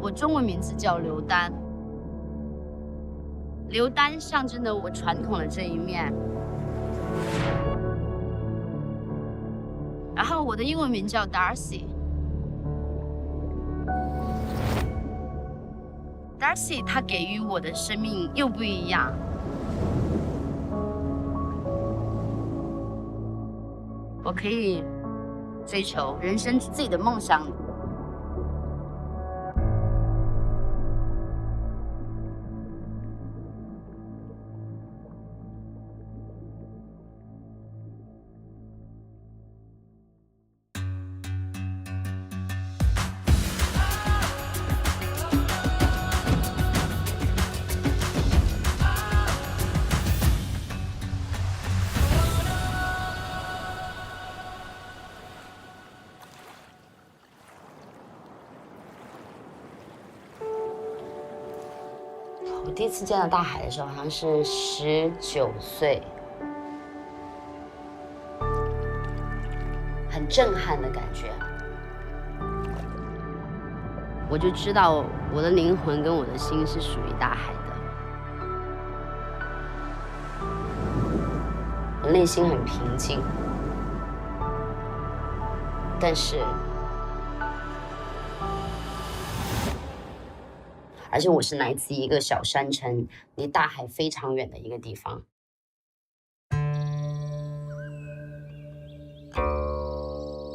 我中文名字叫刘丹，刘丹象征着我传统的这一面。然后我的英文名叫 Darcy。Darcy 它给予我的生命又不一样。我可以追求人生自己的梦想。我第一次见到大海的时候，好像是19岁，很震撼的感觉。我就知道我的灵魂跟我的心是属于大海的。我内心很平静，但是。而且我是来自一个小山城，离大海非常远的一个地方。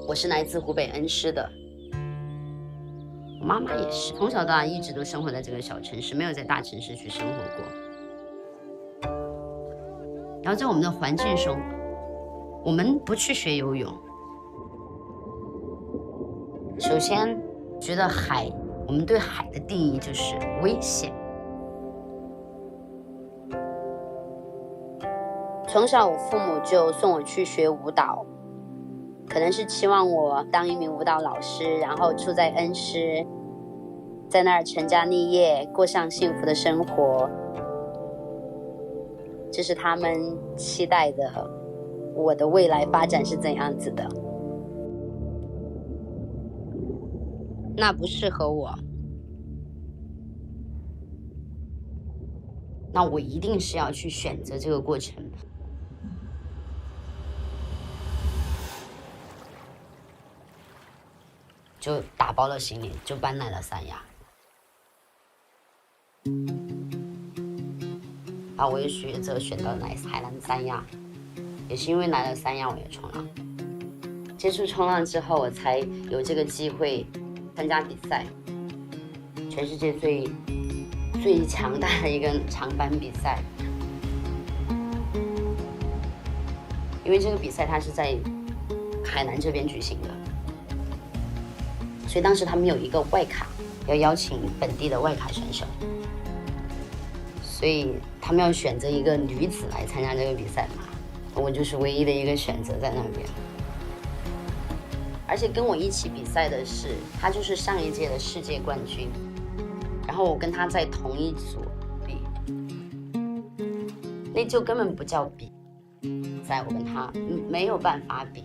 我是来自湖北恩施的，我妈妈也是，从小到大一直都生活在这个小城市，没有在大城市去生活过。然后在我们的环境中，我们不去学游泳。首先，觉得海。我们对海的定义就是危险。从小我父母就送我去学舞蹈，可能是期望我当一名舞蹈老师，然后住在恩施，在那儿成家立业，过上幸福的生活。这是他们期待的我的未来发展是怎样子的。那不适合我，那我一定是要去选择这个过程。就打包了行李，就搬来了三亚。然后我又选择来海南三亚，也是因为来了三亚，我也冲浪。接触冲浪之后，我才有这个机会参加比赛，全世界最强大的一个长板比赛。因为这个比赛它是在海南这边举行的，所以当时他们有一个外卡，要邀请本地的外卡选手，所以他们要选择一个女子来参加这个比赛嘛，我就是唯一的一个选择在那边。而且跟我一起比赛的是，他就是上一届的世界冠军，然后我跟他在同一组比，那就根本不叫比赛，我跟他没有办法比。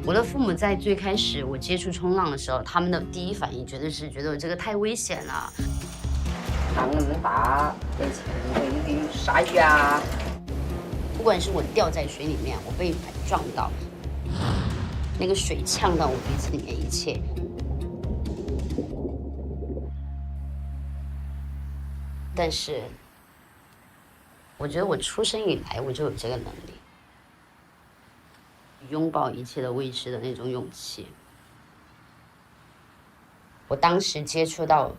我的父母在最开始我接触冲浪的时候，他们的第一反应觉得我这个太危险了，浪那么大，而且有点鲨鱼啊。不管是我掉在水里面，我被海撞到，那个水呛到我鼻子里面，一切。但是，我觉得我出生以来我就有这个能力，拥抱一切的未知的那种勇气。我当时接收到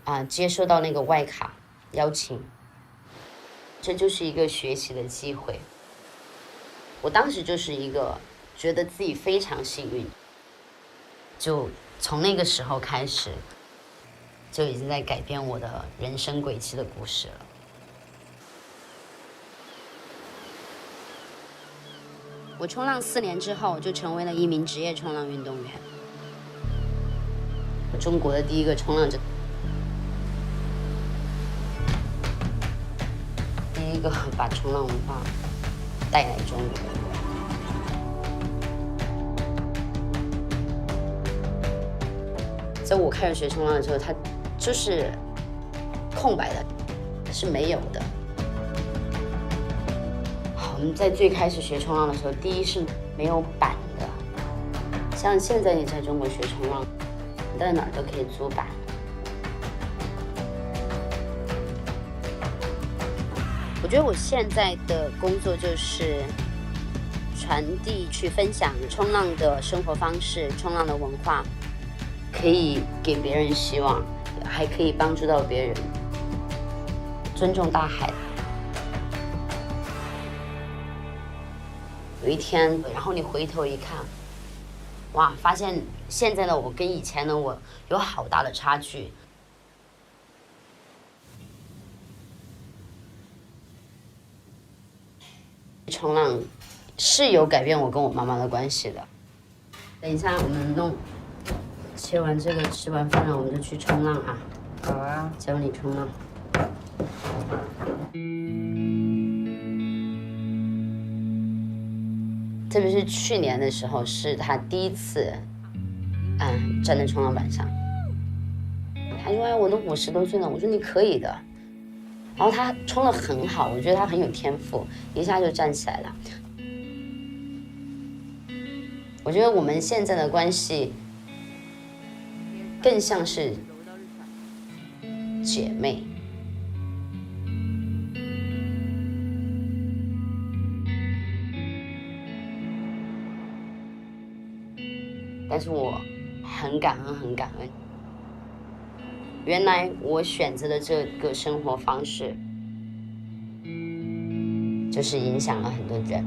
那个外卡邀请，这就是一个学习的机会。我当时就是一个觉得自己非常幸运，就从那个时候开始，就已经在改变我的人生轨迹的故事了。我冲浪4年之后，就成为了一名职业冲浪运动员。中国的第一个冲浪者，第一个把冲浪文化带来中国。在我开始学冲浪的时候，它就是空白的，是没有的。好，我们在最开始学冲浪的时候，第一是没有板的，像现在你在中国学冲浪，你在哪儿都可以租板。我觉得我现在的工作就是传递、去分享冲浪的生活方式、冲浪的文化，可以给别人希望，还可以帮助到别人，尊重大海。有一天，然后你回头一看，哇，发现现在的我跟以前的我有好大的差距。冲浪是有改变我跟我妈妈的关系的。等一下我们切完这个，吃完饭了，我们就去冲浪啊。好啊，教你冲浪。特别是去年的时候，是他第一次，站在冲浪板上。他说：“哎，我都50多岁了。”我说：“你可以的。”然后他冲得很好，我觉得他很有天赋，一下就站起来了。我觉得我们现在的关系更像是姐妹。但是我很感恩，很感恩。原来我选择的这个生活方式，就是影响了很多人。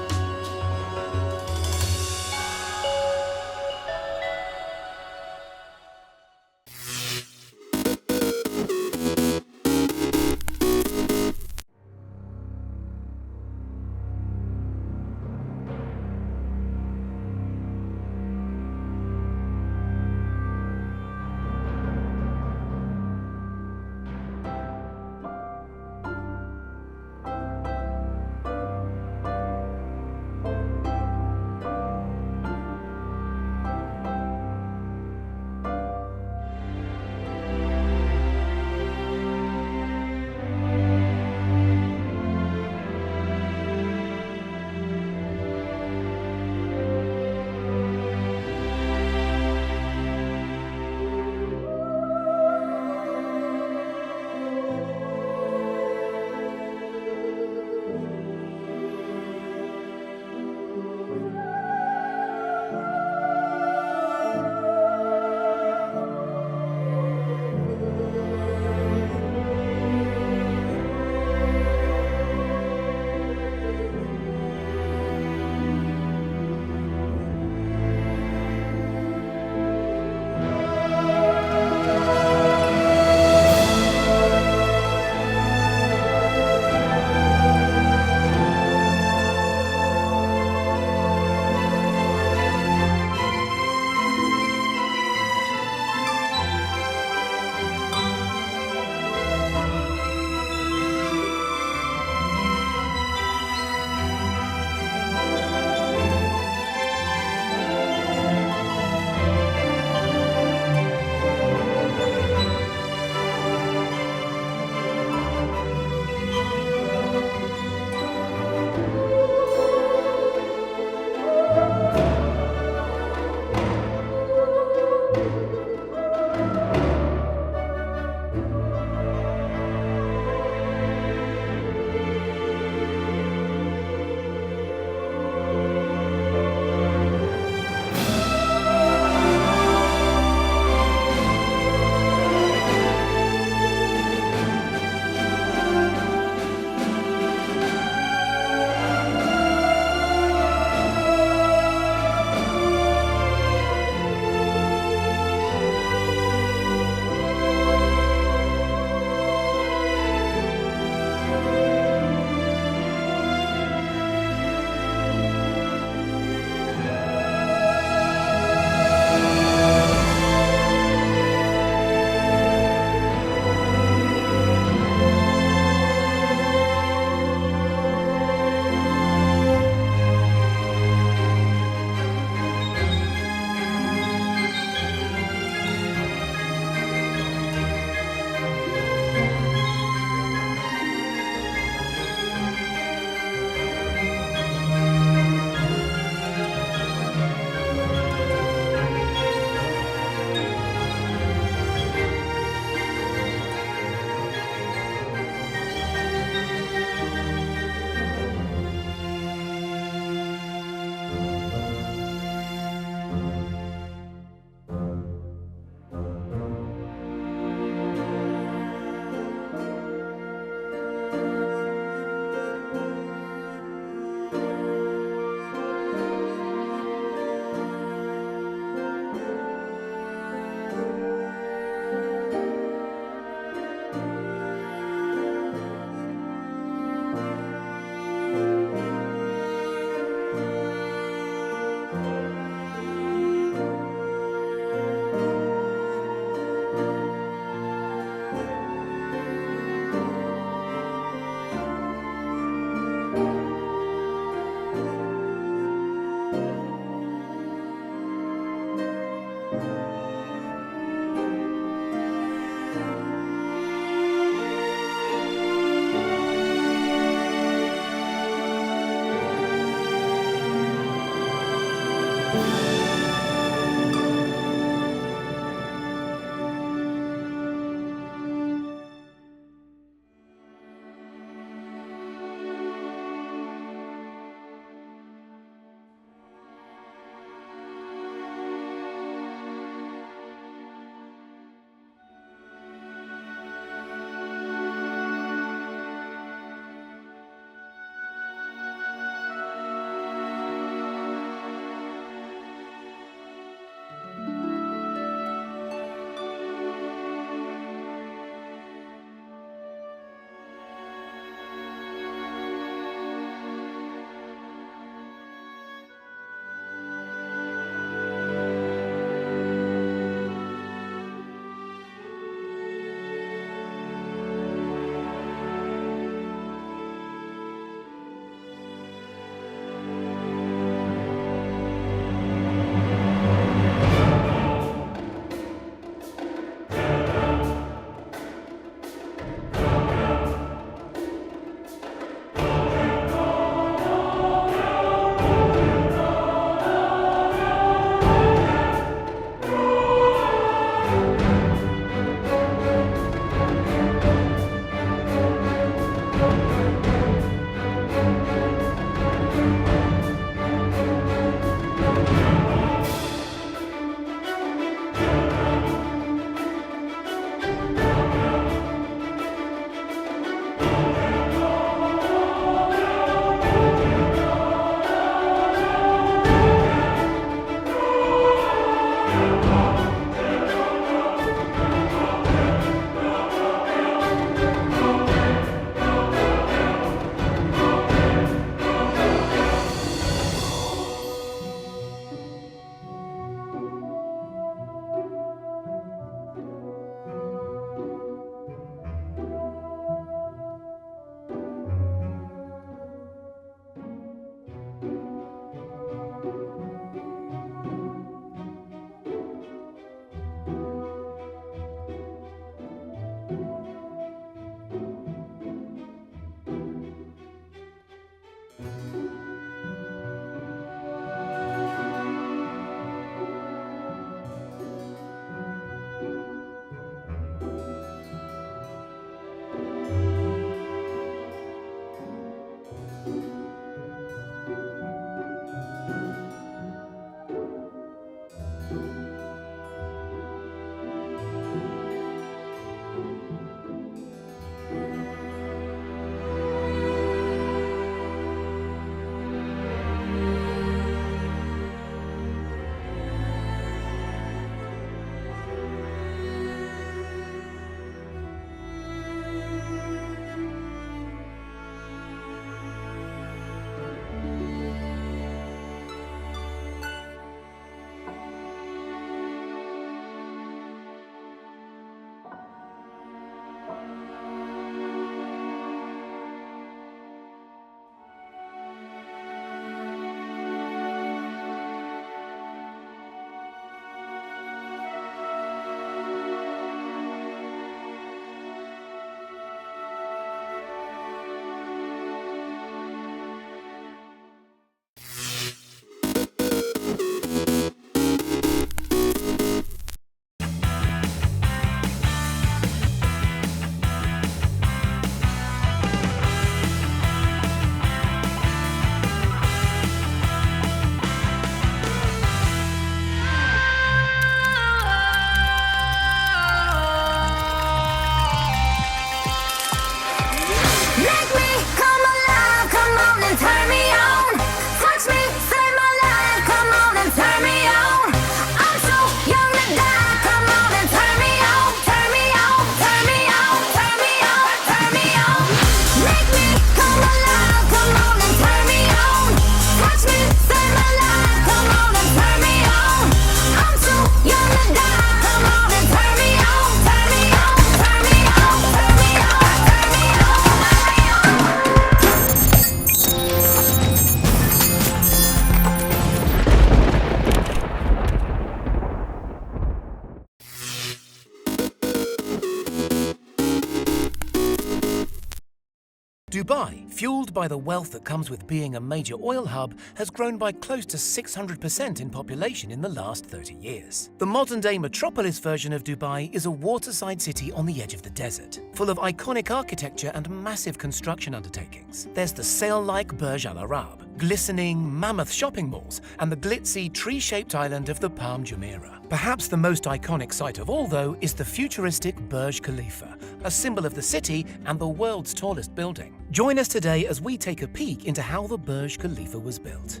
Dubai, fueled by the wealth that comes with being a major oil hub, has grown by close to 600% in population in the last 30 years. The modern-day metropolis version of Dubai is a waterside city on the edge of the desert, full of iconic architecture and massive construction undertakings. There's the sail-like Burj Al Arab, glistening, mammoth shopping malls, and the glitzy, tree-shaped island of the Palm Jumeirah. Perhaps the most iconic sight of all, though, is the futuristic Burj Khalifa, a symbol of the city and the world's tallest building. Join us today as we take a peek into how the Burj Khalifa was built.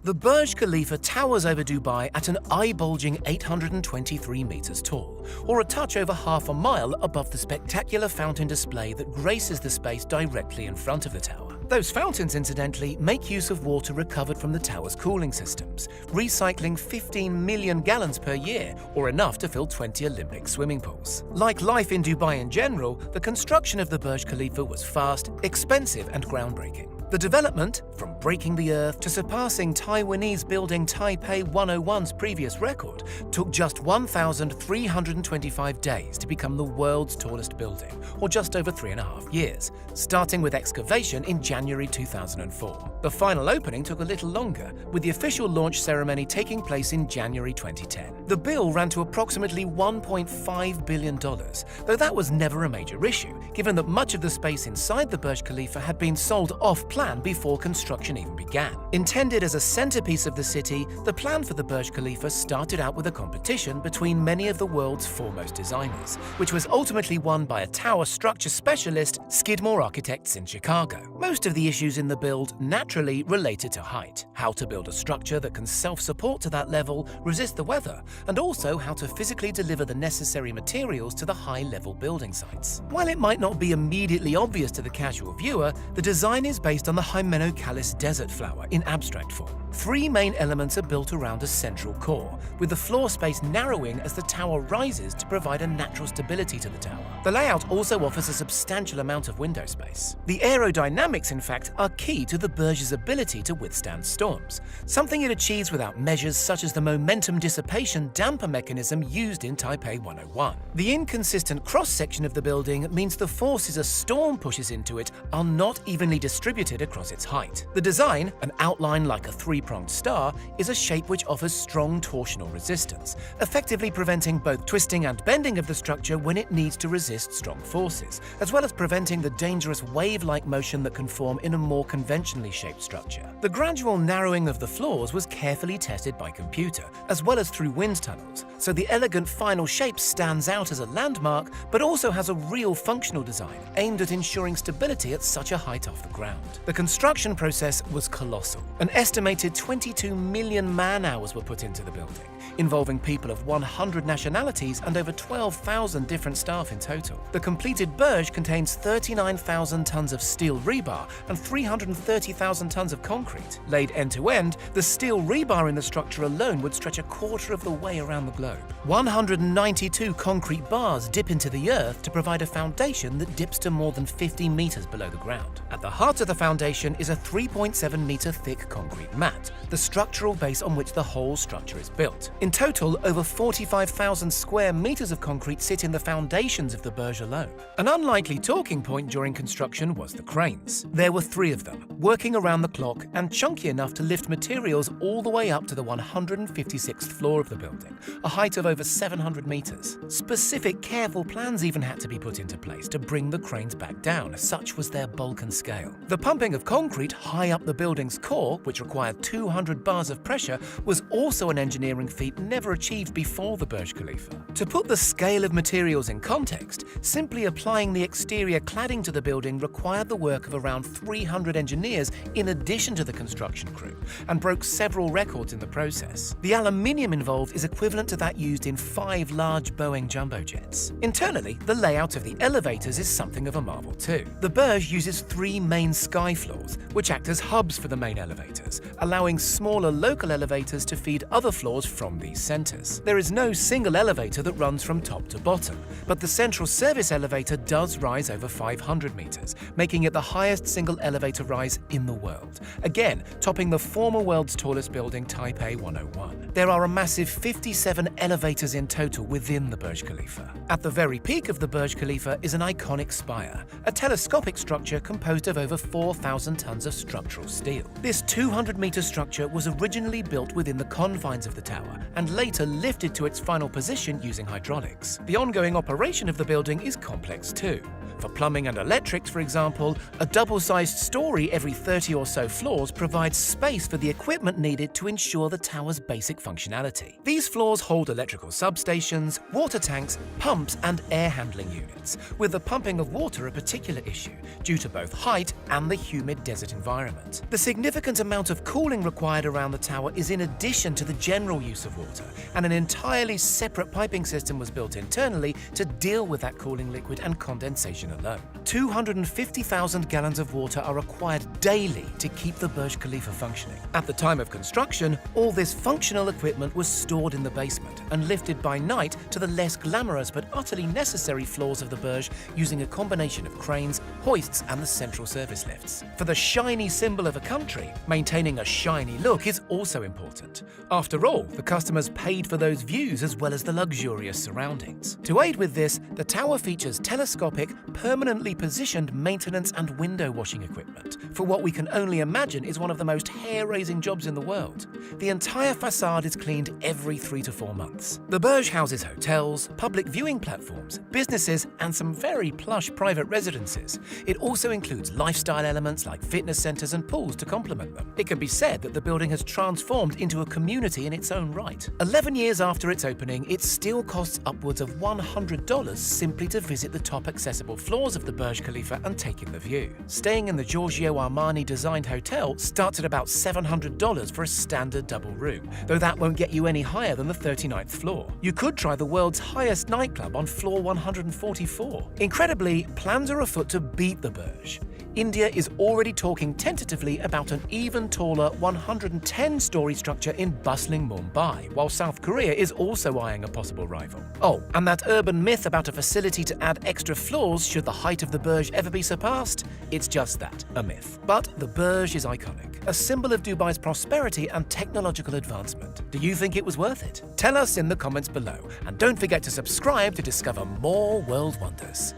The Burj Khalifa towers over Dubai at an eye-bulging 823 meters tall, or a touch over half a mile above the spectacular fountain display that graces the space directly in front of the tower. Those fountains, incidentally, make use of water recovered from the tower's cooling systems, recycling 15 million gallons per year, or enough to fill 20 Olympic swimming pools. Like life in Dubai in general, the construction of the Burj Khalifa was fast, expensive, and groundbreaking. The development, from breaking the earth to surpassing Taiwanese building Taipei 101's previous record, took just 1,325 days to become the world's tallest building, or just over 3.5 years, starting with excavation in January 2004. The final opening took a little longer, with the official launch ceremony taking place in January 2010. The bill ran to approximately $1.5 billion, though that was never a major issue, given that much of the space inside the Burj Khalifa had been sold off-plan before construction even began. Intended as a centerpiece of the city, the plan for the Burj Khalifa started out with a competition between many of the world's foremost designers, which was ultimately won by a tower structure specialist, Skidmore Architects in Chicago. Most of the issues in the build naturally related to height, how to build a structure that can self-support to that level, resist the weather, and also how to physically deliver the necessary materials to the high-level building sites. While it might not be immediately obvious to the casual viewer, the design is based on the Hymenocallis desert flower in abstract form. 3 main elements are built around a central core, with the floor space narrowing as the tower rises to provide a natural stability to the tower. The layout also offers a substantial amount of window space. The aerodynamics, in fact, are key to the Burj's ability to withstand storms, something it achieves without measures such as the momentum dissipation damper mechanism used in Taipei 101. The inconsistent cross-section of the building means the forces a storm pushes into it are not evenly distributed distributed across its height. The design, an outline like a three-pronged star, is a shape which offers strong torsional resistance, effectively preventing both twisting and bending of the structure when it needs to resist strong forces, as well as preventing the dangerous wave-like motion that can form in a more conventionally shaped structure. The gradual narrowing of the floors was carefully tested by computer, as well as through wind tunnels, so the elegant final shape stands out as a landmark, but also has a real functional design aimed at ensuring stability at such a height off the ground. The construction process was colossal. An estimated 22 million man-hours were put into the building, involving people of 100 nationalities and over 12,000 different staff in total. The completed Burj contains 39,000 tons of steel rebar and 330,000 tons of concrete. Laid end-to-end, the steel rebar in the structure alone would stretch a quarter of the way around the globe. 192 concrete bars dip into the earth to provide a foundation that dips to more than 50 meters below the ground. At the heart of the foundation is a 3.7-meter thick concrete mat, the structural base on which the whole structure is built. In total, over 45,000 square meters of concrete sit in the foundations of the Burj alone. An unlikely talking point during construction was the cranes. There were 3 of them, working around the clock and chunky enough to lift materials all the way up to the 156th floor of the building, a height of over 700 meters. Specific, careful plans even had to be put into place to bring the cranes back down, such was their bulk and scale. The pumping of concrete high up the building's core, which required 200 bars of pressure, was also an engineering feat never achieved before the Burj Khalifa. To put the scale of materials in context, simply applying the exterior cladding to the building required the work of around 300 engineers in addition to the construction crew, and broke several records in the process. The aluminium involved is equivalent to that used in 5 large Boeing jumbo jets. Internally, the layout of the elevators is something of a marvel too. The Burj uses 3 main sky floors, which act as hubs for the main elevators, allowing smaller local elevators to feed other floors from these centers. There is no single elevator that runs from top to bottom, but the central service elevator does rise over 500 meters, making it the highest single elevator rise in the world, again topping the former world's tallest building, Taipei 101. There are a massive 57 elevators in total within the Burj Khalifa. At the very peak of the Burj Khalifa is an iconic spire, a telescopic structure composed of over 4,000 tons of structural steel. This 200-meter structure was originally built within the confines of the tower and later lifted to its final position using hydraulics. The ongoing operation of the building is complex too. For plumbing and electrics, for example, a double-sized story every 30 or so floors provides space for the equipment needed to ensure the tower's basic functionality. These floors hold electrical substations, water tanks, pumps, and air handling units, with the pumping of water a particular issue due to both height and the humid desert environment. The significant amount of cooling required around the tower is in addition to the general use of water, and an entirely separate piping system was built internally to deal with that cooling liquid and condensation alone. 250,000 gallons of water are required daily to keep the Burj Khalifa functioning. At the time of construction, all this functional equipment was stored in the basement and lifted by night to the less glamorous but utterly necessary floors of the Burj using a combination of cranes, hoists, and the central service lifts. For the shiny symbol of a country, maintaining a shiny look is also important. After all, the customers paid for those views as well as the luxurious surroundings. To aid with this, the tower features telescopic, permanently positioned maintenance and window washing equipment for what we can only imagine is one of the most hair-raising jobs in the world. The entire facade is cleaned every 3 to 4 months. The Burj houses hotels, public viewing platforms, businesses, and some very plush private residences. It also includes lifestyle elements like fitness centers and pools to complement them. It can be said that the building has transformed into a community in its own right. 11 years after its opening, it still costs upwards of $100 simply to visit the top accessible floors of the Burj Khalifa and take in the view. Staying in the Giorgio Armani-designed hotel starts at about $700 for a standard double room, though that won't get you any higher than the 39th floor. You could try the world's highest nightclub on floor 144. Incredibly, plans are afoot to beat the Burj. India is already talking tentatively about an even taller 110-story structure in bustling Mumbai, while South Korea is also eyeing a possible rival. Oh, and that urban myth about a facility to add extra floors should the height of the Burj ever be surpassed? It's just that, a myth. But the Burj is iconic, a symbol of Dubai's prosperity and technological advancement. Do you think it was worth it? Tell us in the comments below, and don't forget to subscribe to discover more world wonders.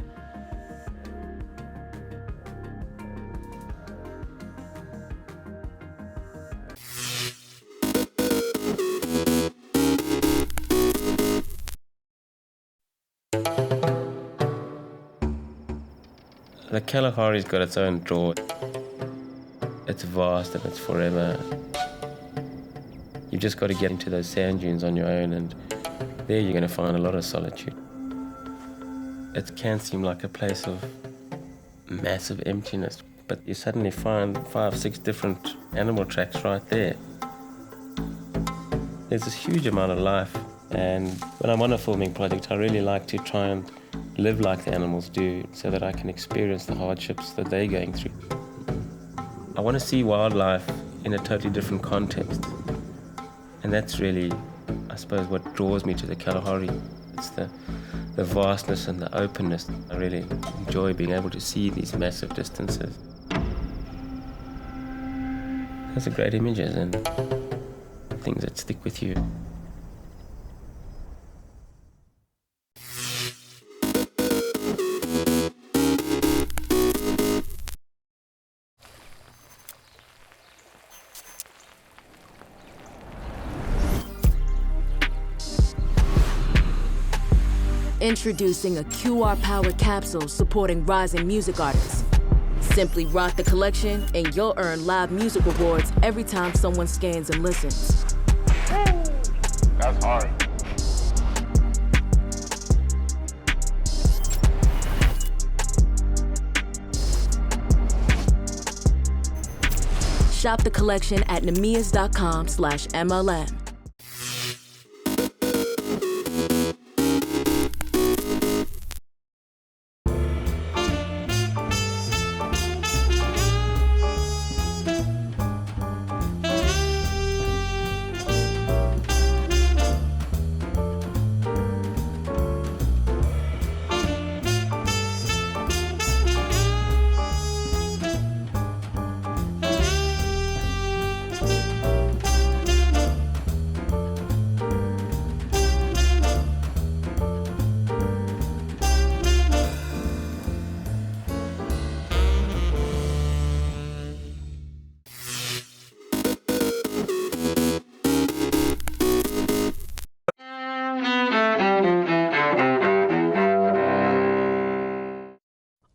The Kalahari's got its own draw. It's vast and it's forever. You've just got to get into those sand dunes on your own, and there you're going to find a lot of solitude. It can seem like a place of massive emptiness, but you suddenly find 5, 6 different animal tracks right there. There's this huge amount of life, and when I'm on a filming project, I really like to try and live like the animals do so that I can experience the hardships that they're going through. I want to see wildlife in a totally different context, and that's really, I suppose, what draws me to the Kalahari. It's the vastness and the openness. I really enjoy being able to see these massive distances. Those are great images and things that stick with you. Introducing a QR-powered capsule supporting rising music artists. Simply rock the collection and you'll earn live music rewards every time someone scans and listens. That's hard. Shop the collection at namias.com/MLM.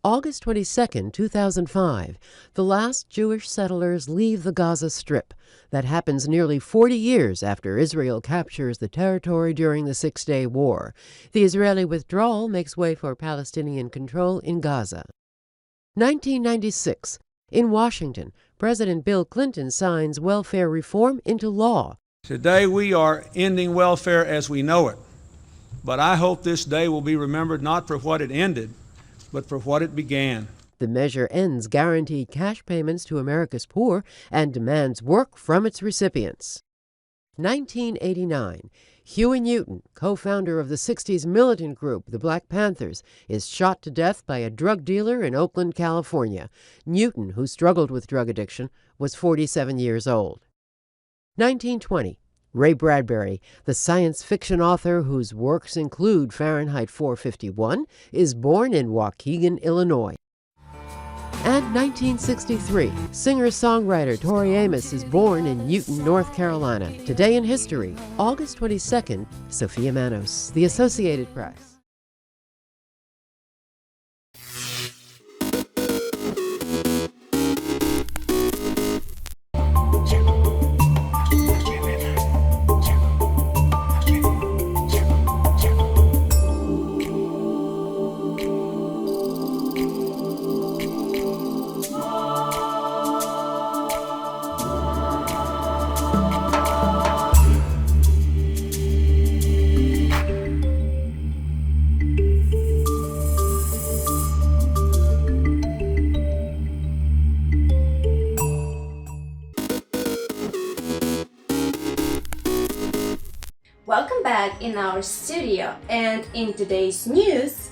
August 22, 2005, the last Jewish settlers leave the Gaza Strip. That happens nearly 40 years after Israel captures the territory during the Six-Day War. The Israeli withdrawal makes way for Palestinian control in Gaza. 1996, in Washington, President Bill Clinton signs welfare reform into law. Today we are ending welfare as we know it, but I hope this day will be remembered not for what it ended, but for what it began. The measure ends guaranteed cash payments to America's poor and demands work from its recipients. 1989, Huey Newton, co-founder of the 60s militant group, the Black Panthers, is shot to death by a drug dealer in Oakland, California. Newton, who struggled with drug addiction, was 47 years old. 1920, Ray Bradbury, the science fiction author whose works include Fahrenheit 451, is born in Waukegan, Illinois. And 1963, singer-songwriter Tori Amos is born in Newton, North Carolina. Today in history, August 22nd, Sophia Manos, The Associated Press. Welcome back in our studio, and in today's news,